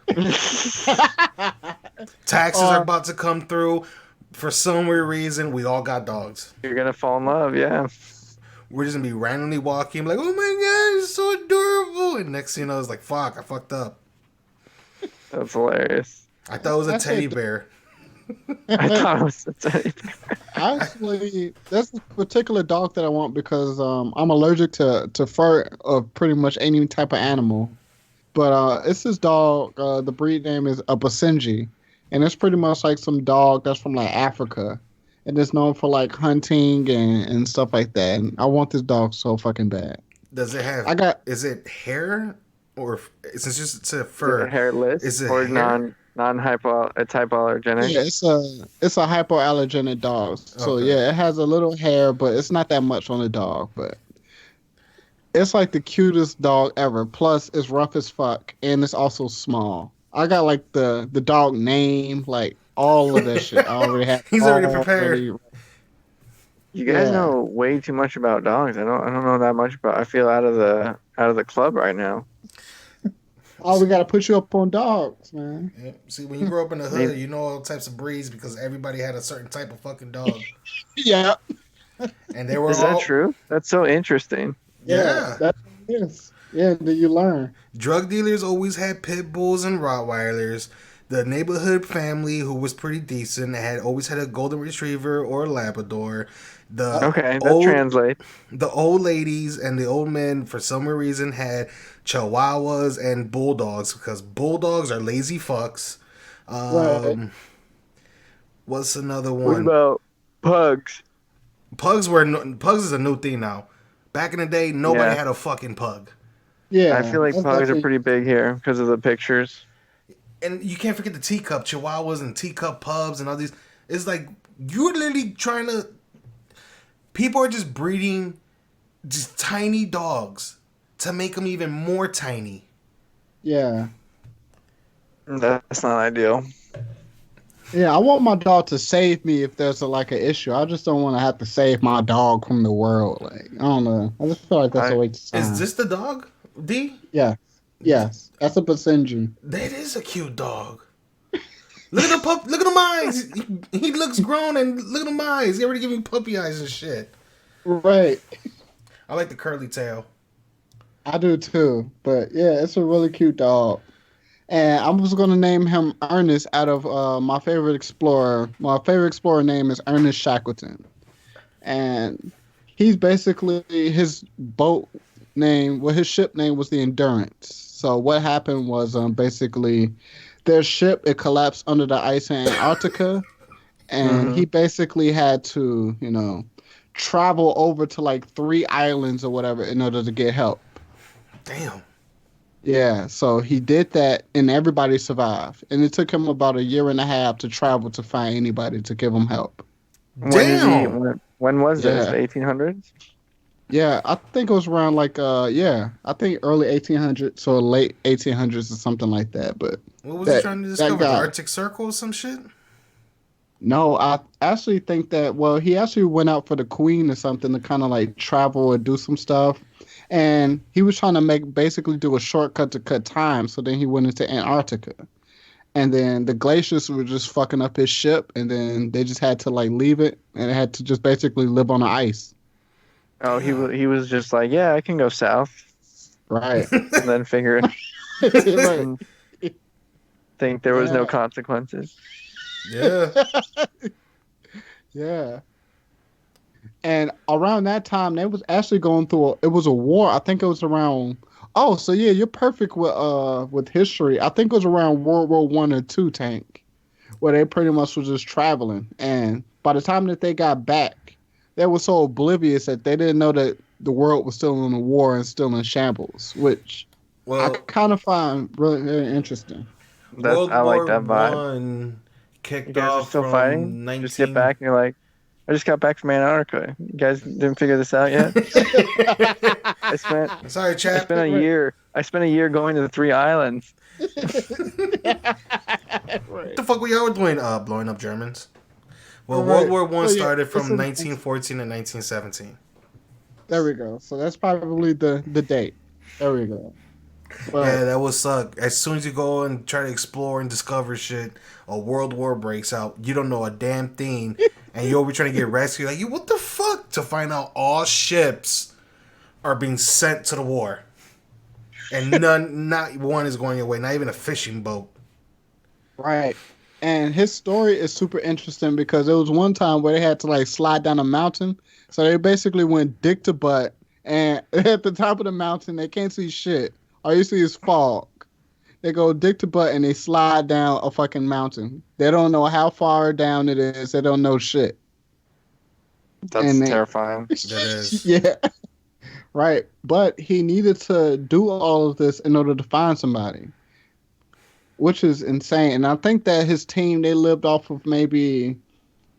Taxes are about to come through. For some weird reason, we all got dogs. You're gonna fall in love, yeah. We're just gonna be randomly walking, like, oh my god, it's so adorable. And next thing you know, it's like, fuck, I fucked up. That's hilarious. I thought it was a teddy bear. I thought it was a teddy bear. Actually, that's a particular dog that I want because I'm allergic to fur of pretty much any type of animal. But it's this dog. The breed name is a Basenji, and it's pretty much like some dog that's from like Africa, and it's known for like hunting and stuff like that. And I want this dog so fucking bad. Does it have? Is it hair or is it just fur? Is it hairless? Is it or hair? hypoallergenic? Yeah, it's a hypoallergenic dog. So Okay. yeah, it has a little hair, but it's not that much on the dog. But it's like the cutest dog ever. Plus, it's rough as fuck, and it's also small. I got like the dog name, like all of that shit. I already have. He's already prepared. You guys know way too much about dogs. I don't know that much about. I feel out of the club right now. Oh, we gotta put you up on dogs, man. Yeah. See, when you grow up in the hood, you know all types of breeds because everybody had a certain type of fucking dog. Yeah. And they were Is that true? That's so interesting. Yeah. That is. Yeah, do you learn? Drug dealers always had pit bulls and Rottweilers. The neighborhood family, who was pretty decent, always had a golden retriever or a Labrador. That translates. The old ladies and the old men, for some reason, had Chihuahuas and Bulldogs because Bulldogs are lazy fucks. Right. What's another What one? about pugs? Pugs is a new thing now. Back in the day, nobody had a fucking pug. Yeah. I feel like pugs are pretty big here because of the pictures. And you can't forget the teacup Chihuahuas and teacup pubs and all these. It's like you're literally trying to. People are just breeding just tiny dogs to make them even more tiny. Yeah. That's not ideal. Yeah, I want my dog to save me if there's an issue. I just don't want to have to save my dog from the world. Like, I don't know. I just feel like that's a waste of time. Is this the dog, D? Yeah. Yes. That's a Basenji. That is a cute dog. Look at the pup. Look at them eyes. He looks grown and look at them eyes. He already giving puppy eyes and shit. Right. I like the curly tail. I do too. But yeah, it's a really cute dog. And I'm just gonna name him Ernest out of my favorite explorer. My favorite explorer name is Ernest Shackleton, and he's basically his boat name. Well, his ship name was the Endurance. So what happened was basically their ship it collapsed under the ice in Antarctica, and he basically had to travel over to 3 islands or whatever in order to get help. Damn. Yeah, so he did that, and everybody survived. And it took him about 1.5 years to travel to find anybody to give him help. Damn. When was this? The 1800s? Yeah, I think it was around I think early 1800s or late 1800s or something like that. But what was he trying to discover? The Arctic Circle or some shit? No, I actually think that, well, he actually went out for the Queen or something to kind of like travel or do some stuff. And he was trying to basically do a shortcut to cut time. So then he went into Antarctica. And then the glaciers were just fucking up his ship. And then they just had to like leave it and it had to just basically live on the ice. Oh, Damn. he was just like, yeah, I can go south, Right. and then figure Right. and think there was no Yeah. consequences. Yeah. Yeah. And around that time, they was actually going through. It was a war. I think it was around. Oh, so yeah, you're perfect with history. I think it was around World War I or II, Tank, where they pretty much was just traveling. And by the time that they got back, they were so oblivious that they didn't know that the world was still in a war and still in shambles, which I Well, kind of find really very interesting. World I like War that vibe. One You kicked guys are off still fighting? from Just get 19. back and you're like, I just got back from Antarctica. You guys didn't figure this out yet? I spent Sorry, I chap. spent a year. I spent a year going to the 3 islands. What the fuck were y'all doing? Blowing up Germans. Well, Right. World War One So, yeah, started it's from 1914 to 1917. there we go. So that's probably the date. There we go. But Yeah, that would suck. As soon as you go and try to explore and discover shit, a world war breaks out. You don't know a damn thing, and you'll be trying to get rescued. Like, you, what the fuck? To find out all ships are being sent to the war, and not one is going away. Not even a fishing boat. right. And his story is super interesting because there was one time where they had to like slide down a mountain. So they basically went dick to butt, and at the top of the mountain they can't see shit. All you see is fog. They go dick to butt and they slide down a fucking mountain. They don't know how far down it is. They don't know shit. That's And they, terrifying. That is. yeah, right. But he needed to do all of this in order to find somebody, which is insane. And I think that his team, they lived off of maybe,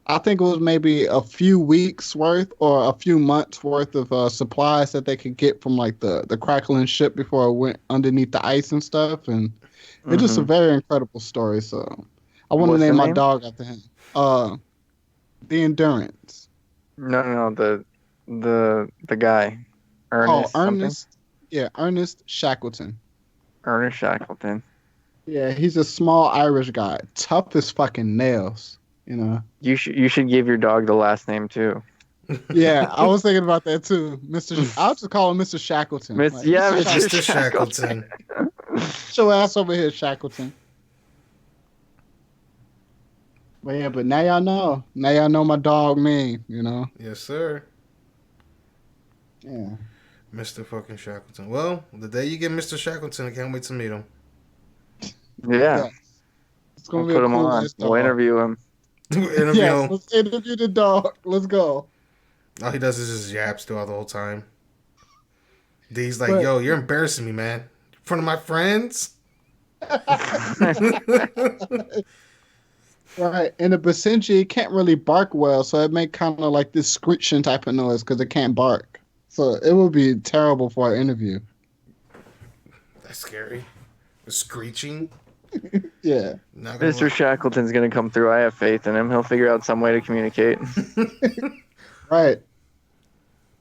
I think it was maybe a few weeks worth or a few months worth of supplies that they could get from like the crackling ship before it went underneath the ice and stuff. And it's just a very incredible story. So I want to What's the name my name? dog after him. The Endurance. No, the guy, Ernest something. Ernest. Yeah, Ernest Shackleton. Ernest Shackleton. Yeah, he's a small Irish guy, tough as fucking nails. You know. You should give your dog the last name too. Yeah, I was thinking about that too, Mister. I'll just call him Mister Shackleton. Mr. Mr. Shackleton. Shackleton. Get your ass over here, Shackleton. But yeah, but now y'all know. Now y'all know my dog name. You know. Yes, sir. Yeah. Mr. fucking Shackleton. Well, the day you get Mr. Shackleton, I can't wait to meet him. Yeah. It's gonna We'll be put a him cool on. ass We'll dog. interview him. Interview Yeah, him. let's interview the dog. Let's go. All he does is just yaps throughout the whole time. D's like, But- yo, you're embarrassing me, man. In front of my friends? Right, and the Basenji can't really bark well, so it make kind of like this screeching type of noise because it can't bark. So it would be terrible for an interview. That's scary. Screeching. Yeah. Not gonna Mr. Shackleton's gonna come through. I have faith in him. He'll figure out some way to communicate. Right.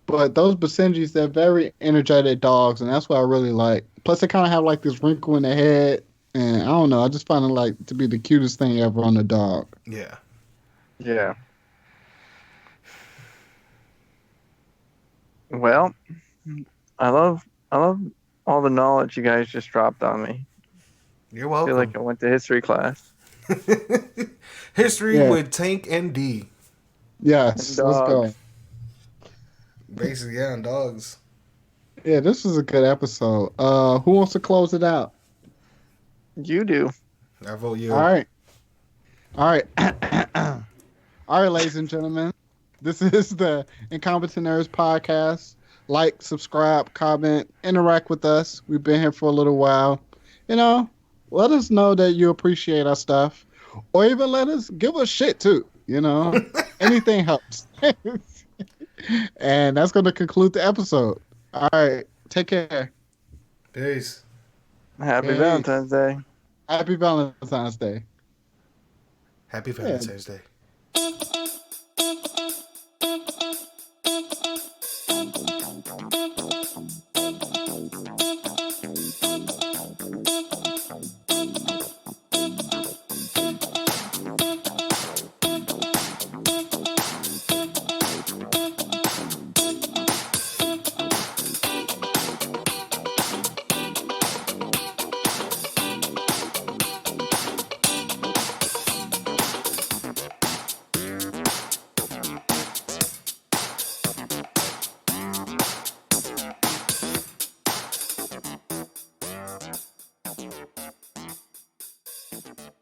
But those Basenjis, they're very energetic dogs, and that's what I really like. Plus, they kind of have like this wrinkle in their head, and I don't know. I just find it like to be the cutest thing ever on a dog. Yeah. Yeah. Well, I love all the knowledge you guys just dropped on me. You're I feel welcome. like I went to history class. History Yeah. with Tank and D. Yes, And let's go. dogs. Basically, yeah, and dogs. Yeah, this was a good episode. Who wants to close it out? You do. I vote you. All right. All right, ladies and gentlemen. This is the Incompetent Nerds podcast. Like, subscribe, comment, interact with us. We've been here for a little while. You know, let us know that you appreciate our stuff. Or even give us shit too. You know, anything helps. And that's going to conclude the episode. All right. Take care. Peace. Happy Peace. Valentine's Day. Happy Valentine's Day. Happy Valentine's Day. Peace.